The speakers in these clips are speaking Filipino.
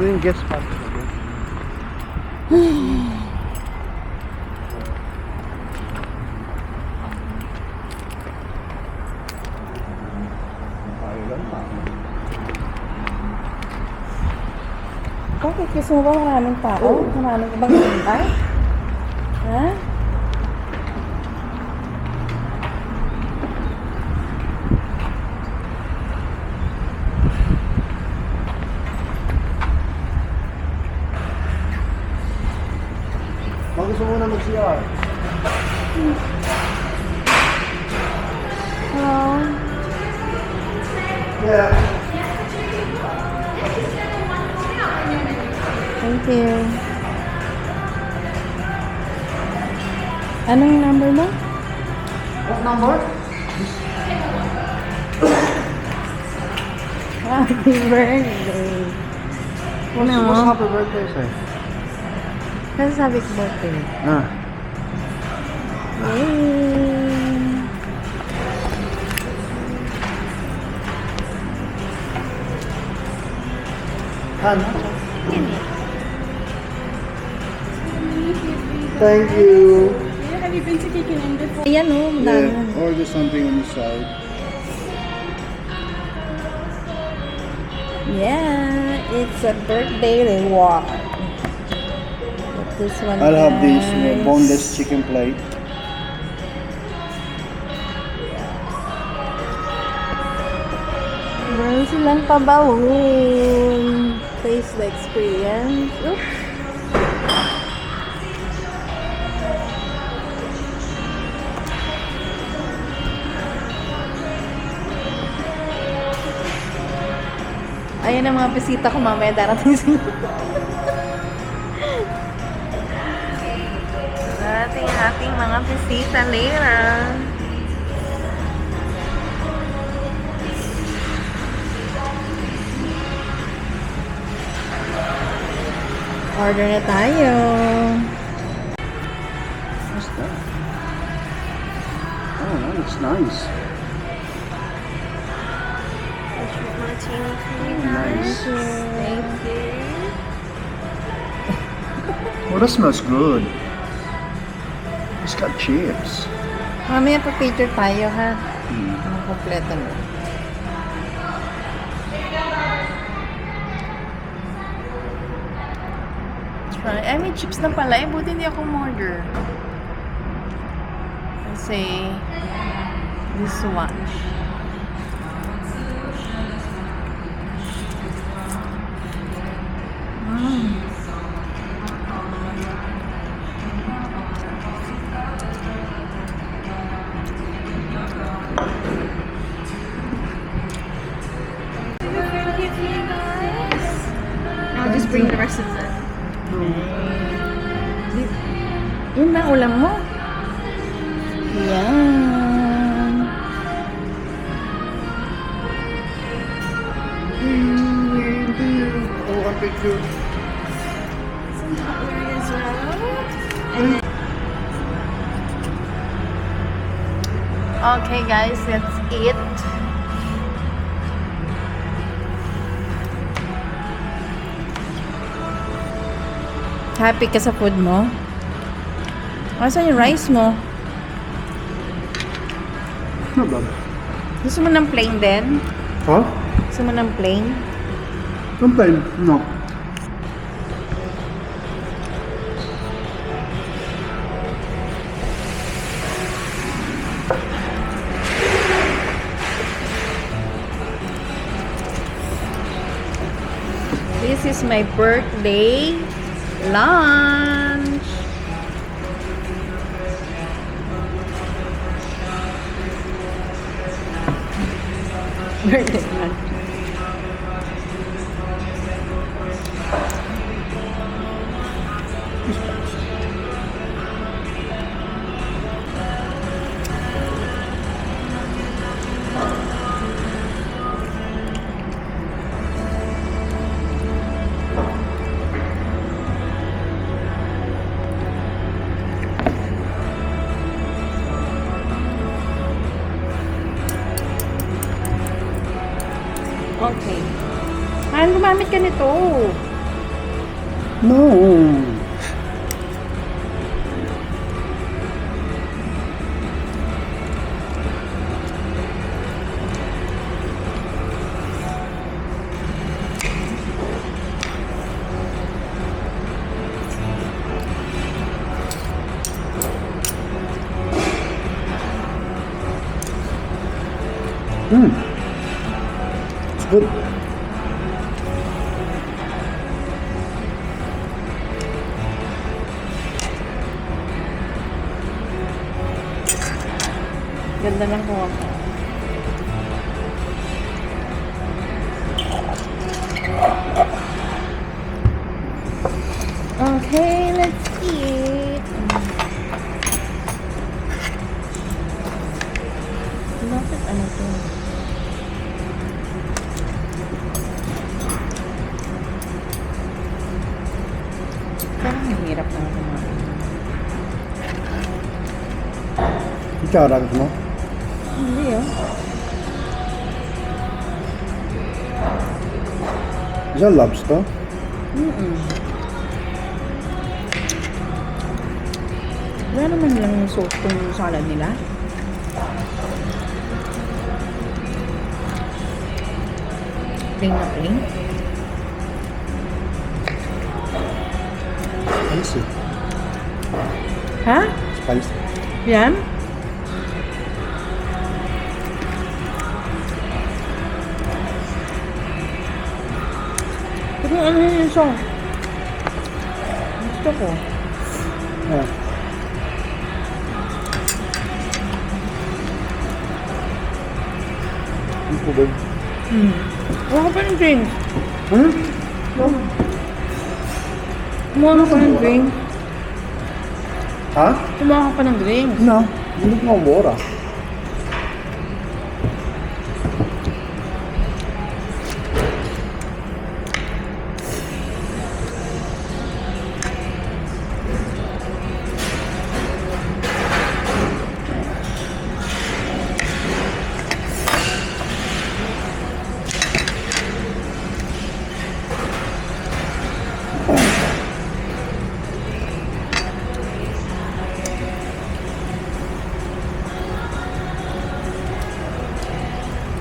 yung guest spot. Bakit? Gusto mo ba maraming tao? Maraming ibang hintay? Ha? Baka gusto mo na mag-CR. Hello? Yeah. Thank you. Anong number mo? What number? Happy birthday. What's happy birthday say? Kasi sabi ko birthday. Ah. Yay! Ano? Thank you. Have you been to Kikinan before? Ayan o, madami. Yeah, order something on the side. Yeah, it's a birthday reward. But this one, I'll have this guys. boneless chicken plate. Meron silang pabawon. Taste the experience. Oops. Ayan ang mga bisita ko mamaya darating sila. Ating mga bisita later. Order na tayo. What's that? Oh, that's nice. Nice. Thank you. Oh, that smells good. It's got chips. Mamaya pa picture tayo ha. Mm. Ang kompleto mo. Try. Ay, may chips na pala. Eh, buti hindi ako order. Kasi, this one. I'll just bring the rest of it. Yun ba ulam mo? Yan. Oh, one picture. Some cutlery as well. Okay guys, that's it. Happy ka sa food mo? Asan yung rice mo? Not bad. Gusto mo ng plain din? Huh? Gusto mo ng plain? Something? No. This is my birthday lunch. Birthday lunch. Okay. Haan, gumamit ka nito. No. It's good. Ganda ng kuha ko. Okay, let's eat. Bakit ano to? Parang mahirap na kumain. Itsara gusto mo? Hindi oh. Is that lobster? Wala naman lang sauce tong salad nila. Plain na plain. Spicy. Ha? Spicy. Yan? Pero ano yun yung sauce? Gusto ko. Yeah. Ang tubig. Wala ka pa ng drink. Hmm? Kumuha ka pa ng drink. Ha? Kumuha ka pa ng drink. No. Hindi ko mabora.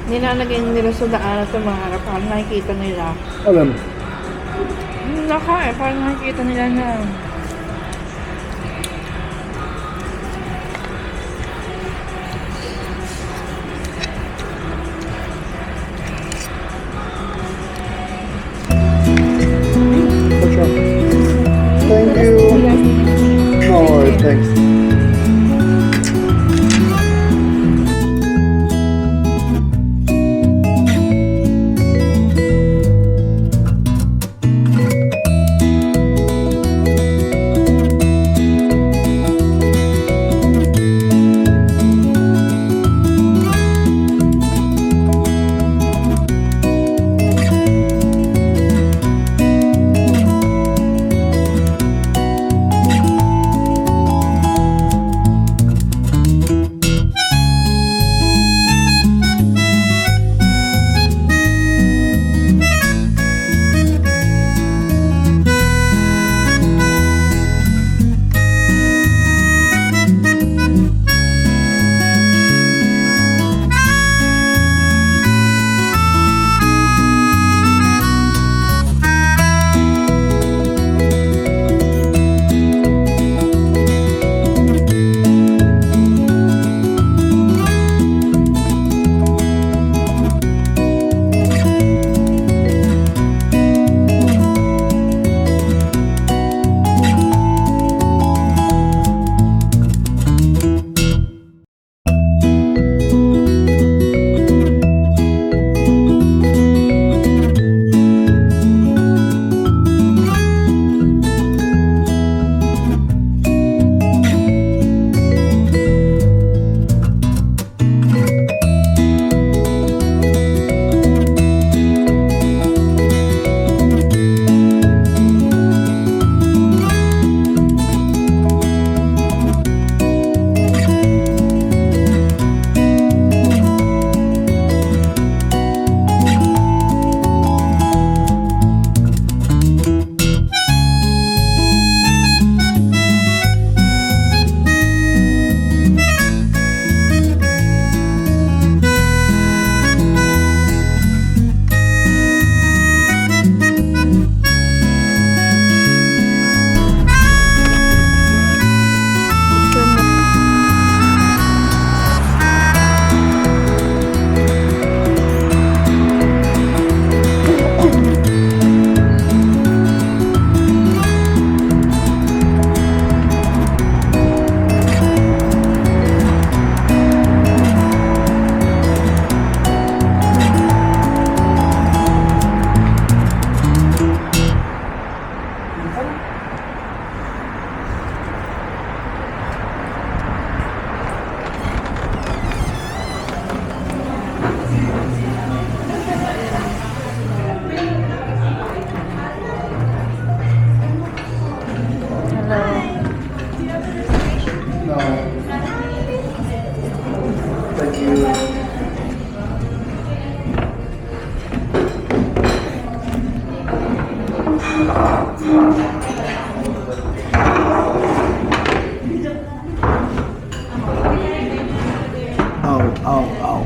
Nilalagay nila sa daan sa mga harap para nakikita nila. Alam. Naka eh, para nakikita nila na What's wrong? Thank you. No worries, thanks. Ow, ow.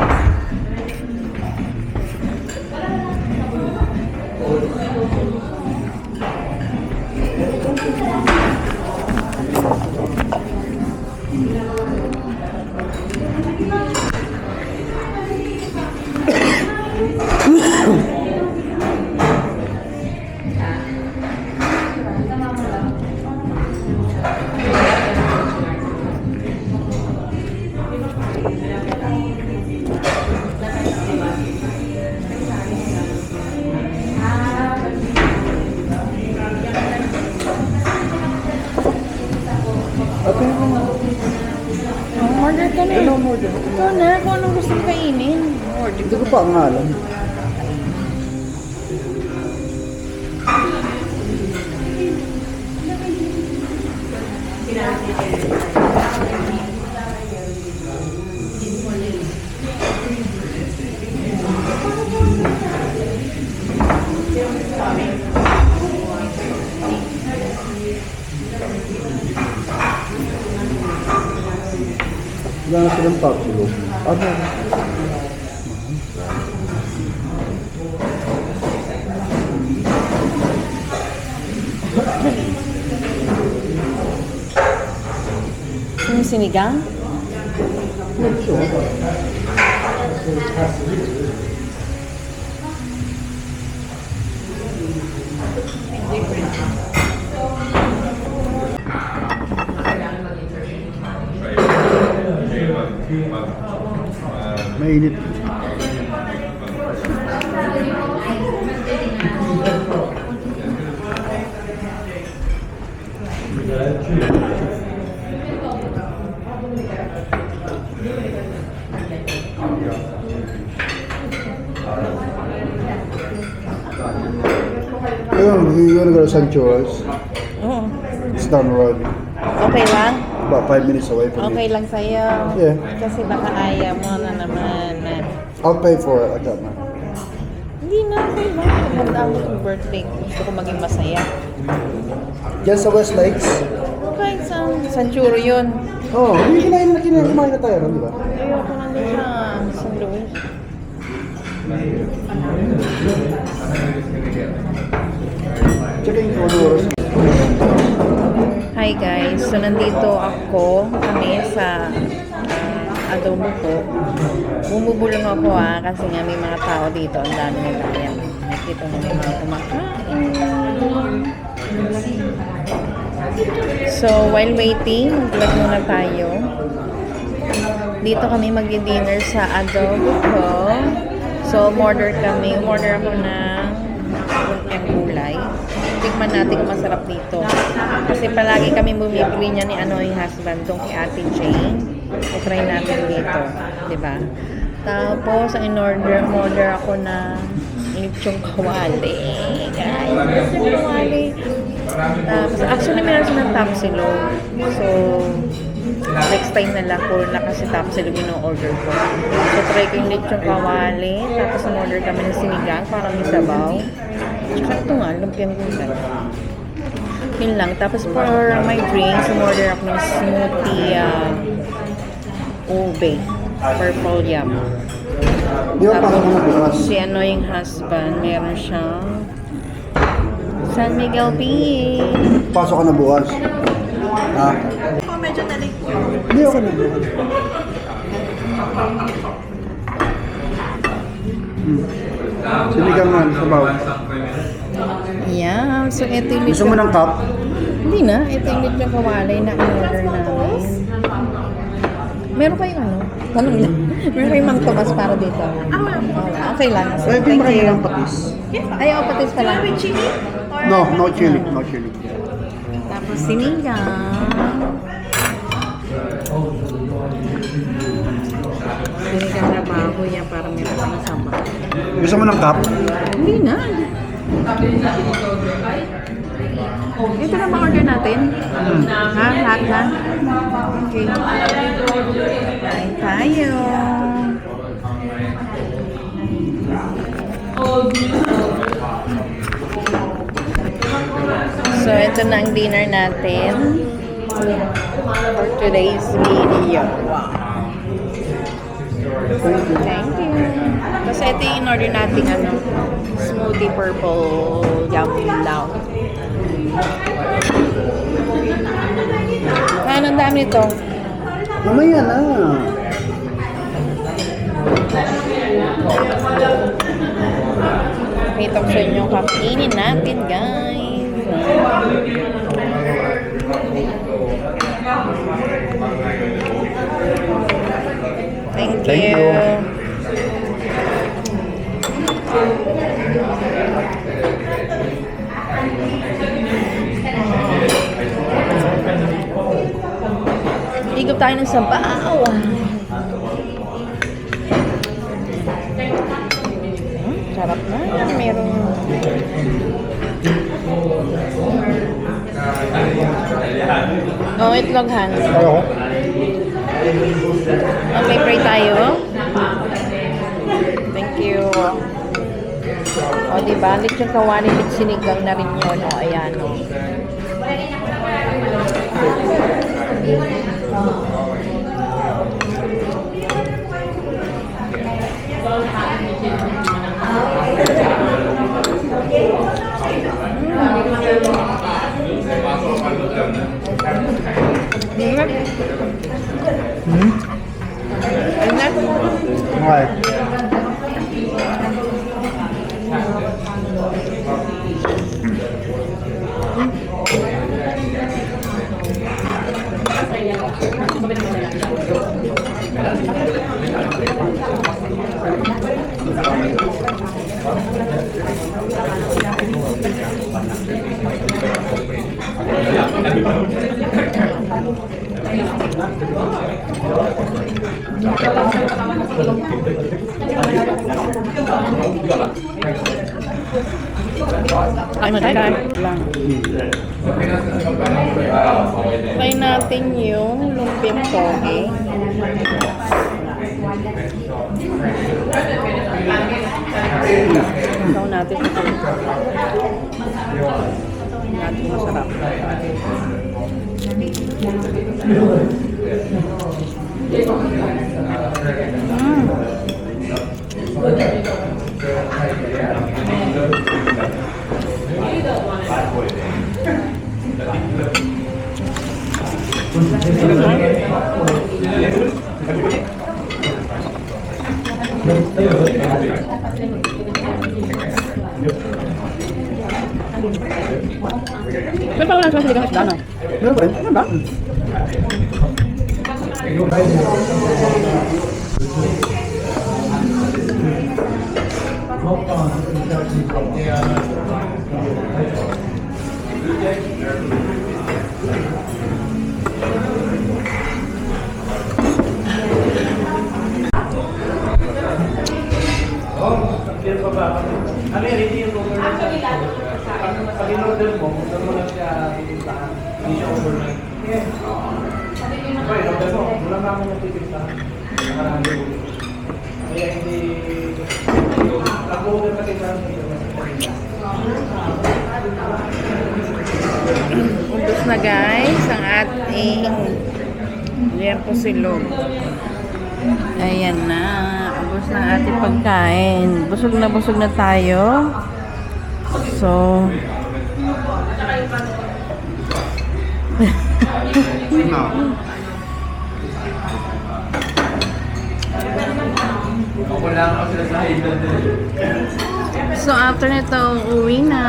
Order ka na. Ikaw na, kung anong gusto mong kainin. Order Hindi ka ko na. pa ang alam. Wala na silang pakulo. Ano? Yung sinigang? Mainit. Ayun, you're gonna go to San Churros. Oo. It's down the road. Okay lang? About 5 minutes away from Okay me. lang sa'yo? Yeah. Kasi baka ayaw mo na naman. I'll pay for it. I got mine. Hindi na, okay lang. Maganda mo itong birthday ko. Gusto ko maging masaya. Diyan sa West Lakes. Okay, San Churro yun. Oh, hindi kumain na tayo, di ba? Ayoko nandun sa San Luis. Checking for the Hi guys, so nandito kami sa adobo ko. Bumubulong ako kasi nga may mga tao dito, ang dami nila. Ayan, nakikita mo may mga kumakain. So while waiting, mag-vlog muna tayo. Dito kami magdi-dinner sa adobo ko. So umorder ako ng lumpiang gulay. Tikman natin kung masarap dito. Kasi palagi kami bumibili niya ni yung husband tong kay Ate Jane. I-try natin dito, 'di ba? Tapos ang order ako ng lechong kawali. Guys, lechong kawali. Tapos actually meron siya ng tapsilog. So next time na lang puro na kasi tapsilog yung order ko. So try ko yung lechong kawali. Tapos order kami ng sinigang para may sabaw. Tsaka ito nga, lumpiang gulay. Yun lang. Tapos for my drinks, order ako ng smoothie ube. Purple yam. Di ba pasok mo na bukas? Si yung husband, meron siyang San Miguel Beach. Pasok ka na bukas. Ha? Medyo nalik po. Hindi ako na. Sinigang man, sabaw. Yeah, so ito yung Gusto mo ng cup? Hindi na, ito yung lechong kawalay na in-order namin. Meron kayong tanong lang. Meron kayong Mang Tomas para dito? Wala, okay lang. So, Ay, thank pinakain you. ng patis. Ay, patis pa lang. No, no chili. No chili. Tapos sinigang. Sinigang na baboy yan para meron kang sabaw. Gusto mo ng cup? Hindi na. Ito na ma-order natin? Ha? Lahat na? Okay. Kain tayo. So, ito na ang dinner natin for today's video. Thank you. Kasi ito yung in-order natin smoothie purple yum lao. Ano dami ito? Mamaya na. May talk sa inyo kakainin natin, guys. Thank you. Higop tayo ng sabaw. Sarap na. Merong... Oh, itlog, Han. Ayaw. Okay, pray tayo. Thank you. O, diba? Lechon kawali, sinigang na rin yun. O, ayan. O. Okay. Ay, lang. Try natin yung lumpiang toge. Ikaw natin ito. Natin masarap. Pero parang lang sa siligang isda, no? Meron pa rin. Ano ba? Ubus na guys ang ating liempo silog. Ayan na. Ubus na ang ating pagkain. Busog na tayo. So So after nito, uwi na.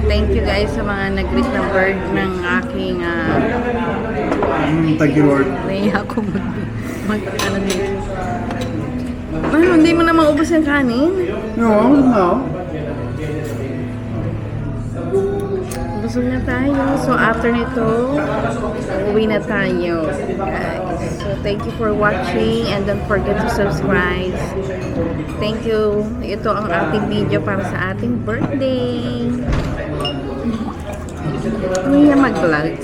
Thank you guys sa mga nag-greet ng bird ng aking Thank you, Lord. naiya ako ano dito. Ano, hindi mo na maubos yung kanin? No, no. Busog na tayo. So after nito, uwi na tayo, guys. So thank you for watching and don't forget to subscribe. Thank you. Ito ang ating video para sa ating birthday. Hindi na mag-vlog.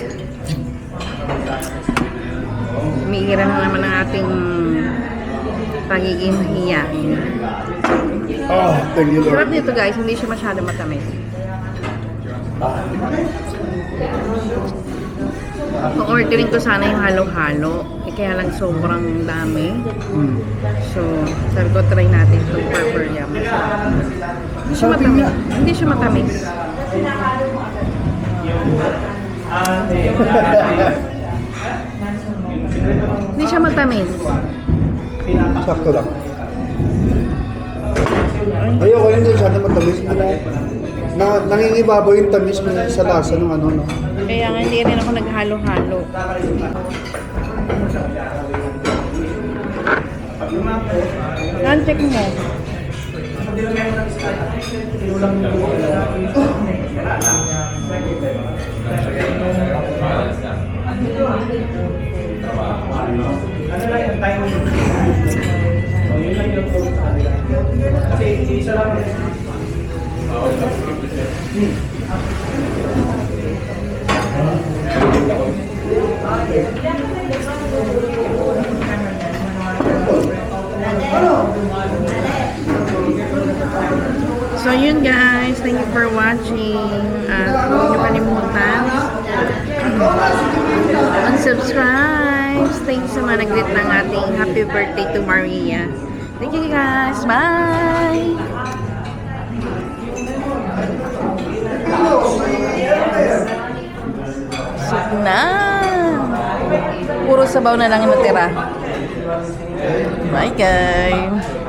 Umiira na naman ang ating pagiging mahiyain. Oh, thank you, Lord. Sarap nito guys, hindi siya masyado matamis. ordering ko sana yung halo-halo. Kaya lang sobrang dami. Hmm. So, sabi ko, try natin itong purple yam. Hindi siya Sarap yun matamis. nga. Hindi siya matamis. Hindi siya matamis. Sakto lang. Ayoko yun din sana matamis. Nangingibabaw yung tamis mo sa lasa ng ano, no? Kaya nga hindi rin ako naghalo-halo. Check mo. So yun guys, thank you for watching. At huwag niyo kalimutan unsubscribe. Thank you sa mga nag-greet ng ating happy birthday to Maria. Thank you guys. Bye! Sip na! Puro sabaw na lang yung natira. Bye guys!